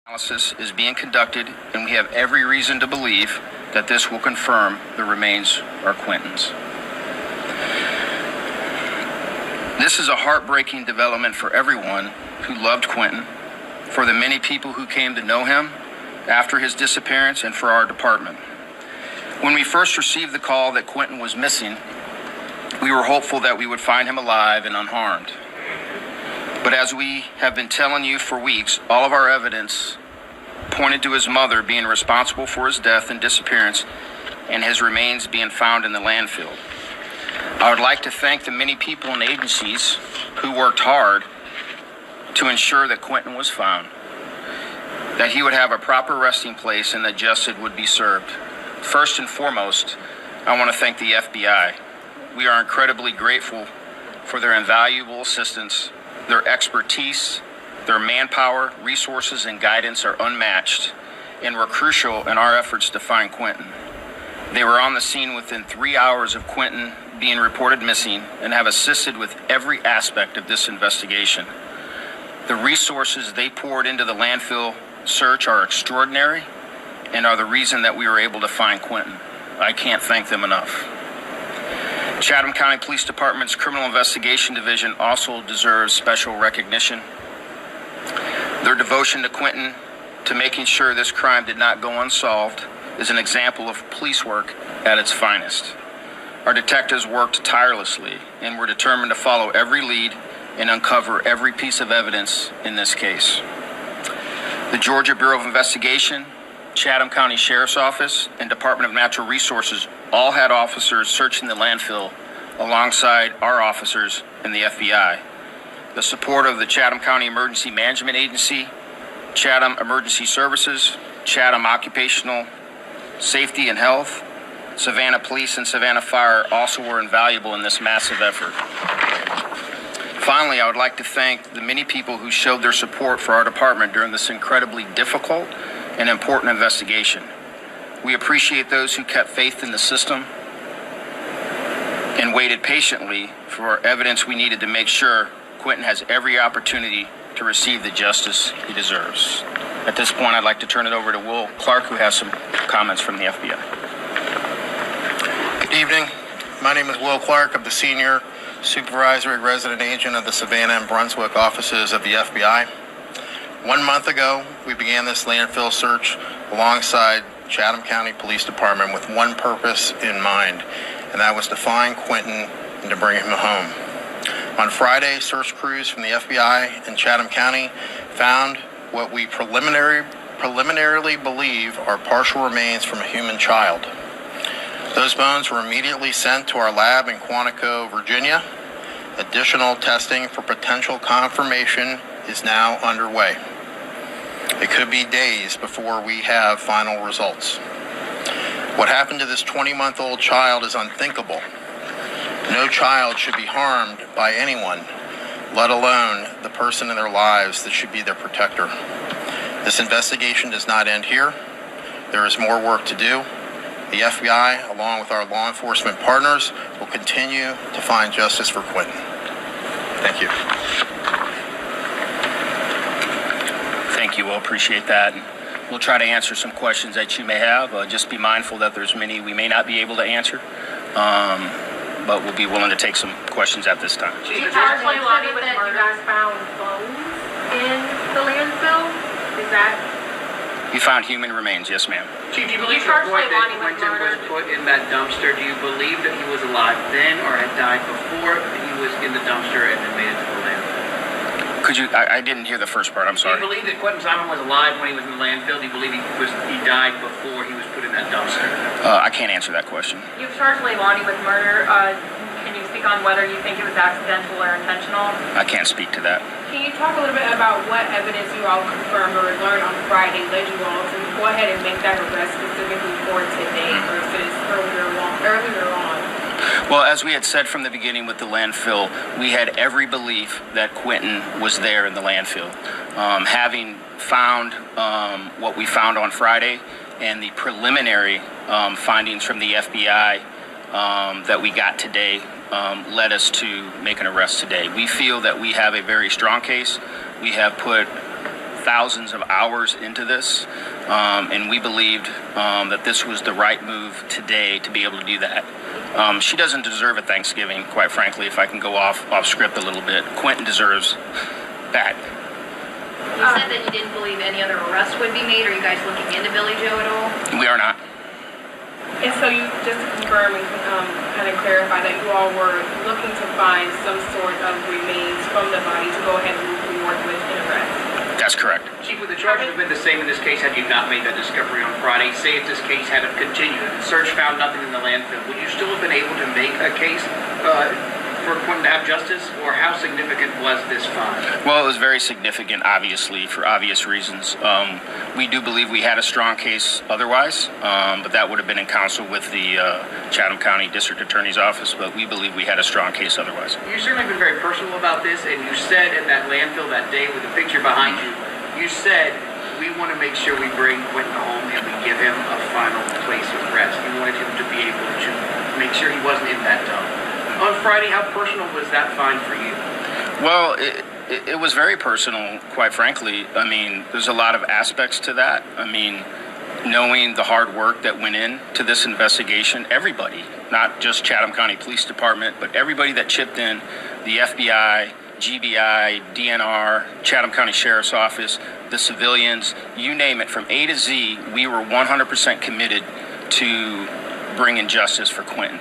Analysis is being conducted, and we have every reason to believe that this will confirm the remains are Quentin's. This is a heartbreaking development for everyone who loved Quentin, for the many people who came to know him after his disappearance, and for our department. When we first received the call that Quentin was missing, we were hopeful that we would find him alive and unharmed. But as we have been telling you for weeks, all of our evidence pointed to his mother being responsible for his death and disappearance, and his remains being found in the landfill. I would like to thank the many people and agencies who worked hard to ensure that Quentin was found, that he would have a proper resting place, and that justice would be served. First and foremost, I want to thank the FBI. We are incredibly grateful for their invaluable assistance. Their expertise, their manpower, resources, and guidance are unmatched and were crucial in our efforts to find Quentin. They were on the scene within 3 hours of Quentin being reported missing and have assisted with every aspect of this investigation. The resources they poured into the landfill search are extraordinary and are the reason that we were able to find Quentin. I can't thank them enough. Chatham County Police Department's Criminal Investigation Division also deserves special recognition. Their devotion to Quentin, to making sure this crime did not go unsolved, is an example of police work at its finest. Our detectives worked tirelessly and were determined to follow every lead and uncover every piece of evidence in this case. The Georgia Bureau of Investigation, Chatham County Sheriff's Office, and Department of Natural Resources all had officers searching the landfill alongside our officers and the FBI. The support of the Chatham County Emergency Management Agency, Chatham Emergency Services, Chatham Occupational Safety and Health, Savannah Police, and Savannah Fire also were invaluable in this massive effort. Finally, I would like to thank the many people who showed their support for our department during this incredibly difficult and important investigation. We appreciate those who kept faith in the system and waited patiently for evidence we needed to make sure Quentin has every opportunity to receive the justice he deserves. At this point, I'd like to turn it over to Will Clark, who has some comments from the FBI. Good evening. My name is Will Clark. I'm the Senior Supervisory Resident Agent of the Savannah and Brunswick offices of the FBI. 1 month ago, we began this landfill search alongside Chatham County Police Department with one purpose in mind, and that was to find Quentin and to bring him home. On Friday, search crews from the FBI and Chatham County found what we preliminarily believe are partial remains from a human child. Those bones were immediately sent to our lab in Quantico, Virginia. Additional testing for potential confirmation is now underway. It could be days before we have final results. What happened to this 20-month-old child is unthinkable. No child should be harmed by anyone, let alone the person in their lives that should be their protector. This investigation does not end here. There is more work to do. The FBI, along with our law enforcement partners, will continue to find justice for Quentin. Thank you. Thank you. We'll appreciate that. And we'll try to answer some questions that you may have. Just be mindful that there's many we may not be able to answer, but we'll be willing to take some questions at this time. Chief, you actually that you guys found bones in the landfill? Is that? We found human remains, yes, ma'am. Chief, do you believe the report that Quentin was put in that dumpster, do you believe that he was alive then or had died before he was in the dumpster and then made it to the landfill? Could you, I didn't hear the first part, I'm sorry. Do you believe that Quentin Simon was alive when he was in the landfill? Do you believe he died before he was put in that dumpster? I can't answer that question. You've charged Leilani with murder. Can you speak on whether you think it was accidental or intentional? I can't speak to that. Can you talk a little bit about what evidence you all confirmed or learned on Friday led you all to go ahead and make that arrest specifically for today versus earlier on? Well, as we had said from the beginning with the landfill, we had every belief that Quentin was there in the landfill. Having found what we found on Friday and the preliminary findings from the FBI that we got today led us to make an arrest today. We feel that we have a very strong case. We have put thousands of hours into this, and we believed that this was the right move today to be able to do that. She doesn't deserve a Thanksgiving, quite frankly, if I can go off script a little bit. Quentin deserves that. You said that you didn't believe any other arrest would be made. Are you guys looking into Billy Joe at all? We are not. And so you, just to confirm and kind of clarify that you all were looking to find some sort of remains from the body to go ahead and move forward with an arrest. That's correct. Chief, would the charges have been the same in this case had you not made that discovery on Friday? Say if this case had continued and the search found nothing in the landfill, would you still have been able to make a case for Quentin to have justice? Or how significant was this find? Well, it was very significant, obviously, for obvious reasons. We do believe we had a strong case otherwise, but that would have been in counsel with the Chatham County District Attorney's Office, but we believe we had a strong case otherwise. You've certainly been very personal about this, and you said in that landfill that day with the picture behind you, you said, we want to make sure we bring Quentin home and we give him a final place of rest. You wanted him to be able to make sure he wasn't in that dump. On Friday, how personal was that find for you? Well, it was very personal, quite frankly. I mean, there's a lot of aspects to that. I mean, knowing the hard work that went into this investigation, everybody, not just Chatham County Police Department, but everybody that chipped in, the FBI, GBI, DNR, Chatham County Sheriff's Office, the civilians, you name it, from A to Z, we were 100% committed to bringing justice for Quentin.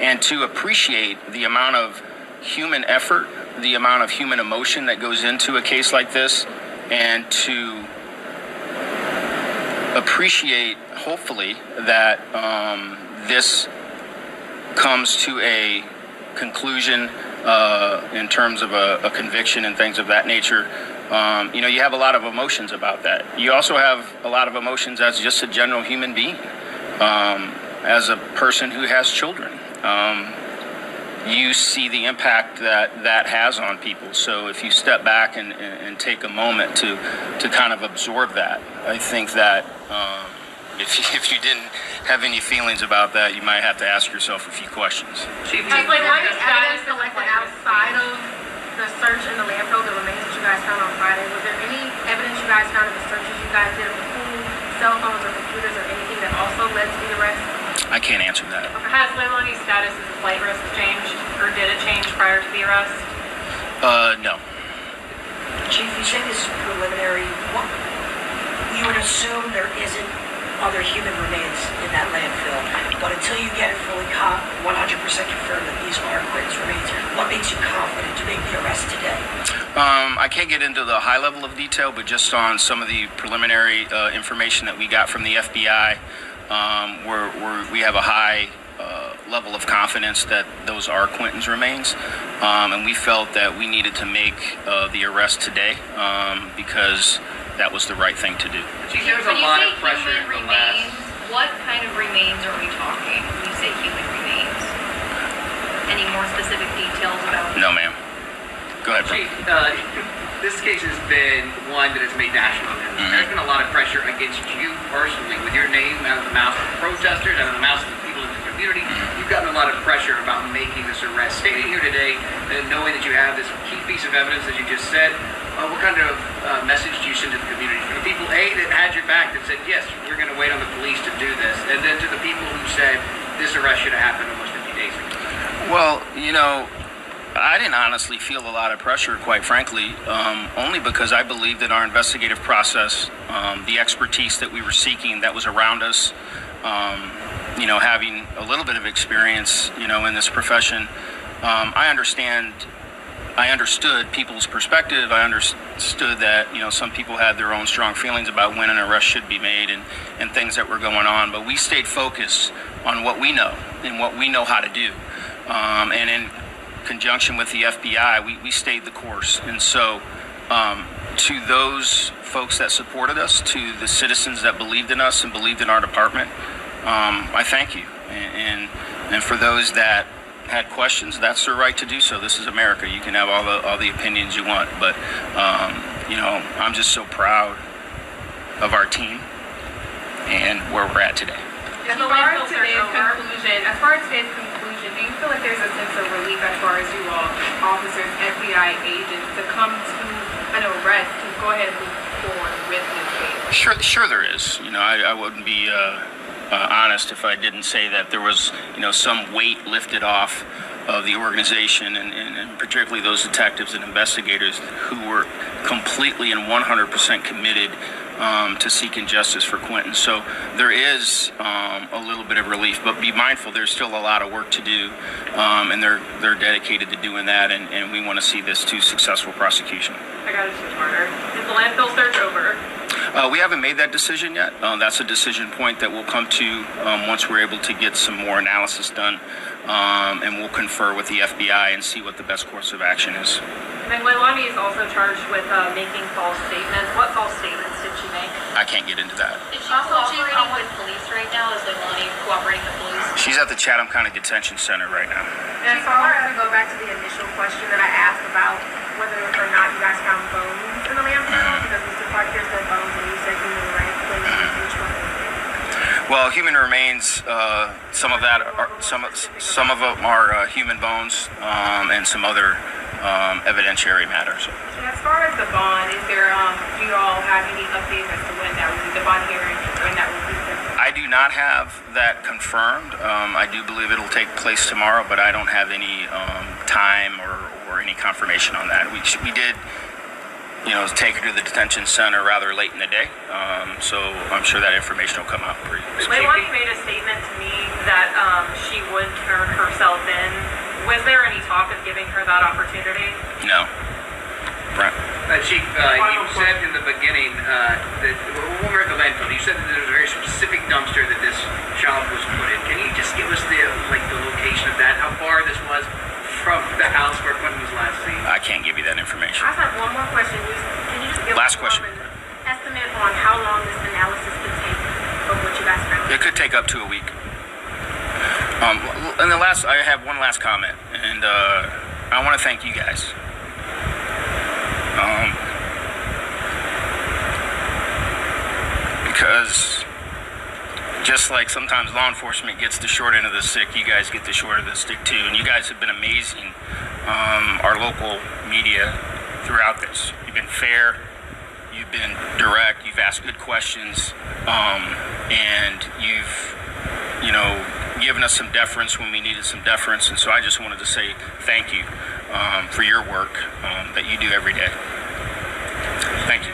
And to appreciate the amount of human effort, the amount of human emotion that goes into a case like this, and to appreciate, hopefully, that this comes to a conclusion in terms of a conviction and things of that nature. You have a lot of emotions about that. You also have a lot of emotions as just a general human being, as a person who has children. You see the impact that has on people. So if you step back and take a moment to kind of absorb that, I think that if you didn't have any feelings about that, you might have to ask yourself a few questions. Chief, any evidence collected outside of the search in the landfill, the remains that you guys found on Friday? Was there any evidence you guys found in the searches you guys did of the pool, cell phones or computers or anything that also led to the arrest? I can't answer that. Has Leilani's status as a flight risk changed, or did it change prior to the arrest? No. Chief, you say this is preliminary. You would assume there isn't other human remains in that landfill, but until you get it fully 100% confirmed that these are Quentin's remains, what makes you confident to make the arrest today? I can't get into the high level of detail, but just on some of the preliminary information that we got from the FBI, we have a high level of confidence that those are Quentin's remains, and we felt that we needed to make the arrest today because that was the right thing to do. Chief, there was a lot of pressure in the remains, what kind of remains are we talking when you say human remains? Any more specific details about? No, ma'am. Go ahead, bro. Chief, this case has been one that has made national news. Mm-hmm. There's been a lot of pressure against you personally, with your name out of the mouths of the protesters, out of the mouths of the people in the community. You've gotten a lot of pressure about making this arrest. Standing here today, and knowing that you have this key piece of evidence, as you just said, what kind of message do you send to the community? For the people, A, that had your back, that said, yes, we're going to wait on the police to do this, and then to the people who said, this arrest should have happened almost 50 days ago? Well, I didn't honestly feel a lot of pressure, quite frankly, only because I believe that our investigative process, the expertise that we were seeking that was around us, having a little bit of experience, in this profession, I understood people's perspective. I understood that, some people had their own strong feelings about when an arrest should be made and things that were going on. But we stayed focused on what we know and what we know how to do. And in conjunction with the FBI, we stayed the course. And so to those folks that supported us, to the citizens that believed in us and believed in our department, I thank you. And for those that had questions, that's their right to do so. This is America. You can have all the opinions you want, but I'm just so proud of our team and where we're at today. As far as today's conclusion, do you feel like there's a sense of relief as far as you all, officers, FBI agents, to come to an arrest to go ahead and move forward with this case? Sure there is. I wouldn't be honest if I didn't say that there was, some weight lifted off of the organization and particularly those detectives and investigators who were completely and 100% committed to seeking justice for Quentin. So there is a little bit of relief, but be mindful there's still a lot of work to do, and they're dedicated to doing that, and we want to see this to successful prosecution. I got a two-parter. Is the landfill search over? We haven't made that decision yet. That's a decision point that we'll come to once we're able to get some more analysis done, and we'll confer with the FBI and see what the best course of action is. And then Leilani is also charged with making false statements. What false statements did she make? I can't get into that. Is she cooperating with police right now? Is Leilani cooperating with police? She's at the Chatham County Detention Center right now. And so I want to go back to the initial question that I asked about whether or not you guys found bones in the landfill, because Mr. Parker said bones and you said human remains. Which one is it? Well, human remains. Some of them are human bones, and some other evidentiary matters. And as far as the bond, is there? Do you all have any updates as to when that will be the bond hearing? When that will be? I do not have that confirmed. I do believe it'll take place tomorrow, but I don't have any time or any confirmation on that. We did, take her to the detention center rather late in the day, so I'm sure that information will come out pretty soon. Leilani made a statement to me that she would turn herself in. Was there any talk of giving her that opportunity? No. Brent. Chief, you said in the beginning that when we were at the landfill, you said that there was a very specific dumpster that this child was put in. Can you just give us the location of that? How far this was from the house where Quentin was last seen? I can't give you that information. I just have one more question. Can you just give Last us question. an estimate on how long this analysis could take of what you guys found? It could take up to a week. And I have one last comment, and I want to thank you guys. Because just like sometimes law enforcement gets the short end of the stick, you guys get the short end of the stick too. And you guys have been amazing, our local media, throughout this. You've been fair, you've been direct, you've asked good questions, and you've, given us some deference when we needed some deference. And so I just wanted to say thank you for your work that you do every day. Thank you.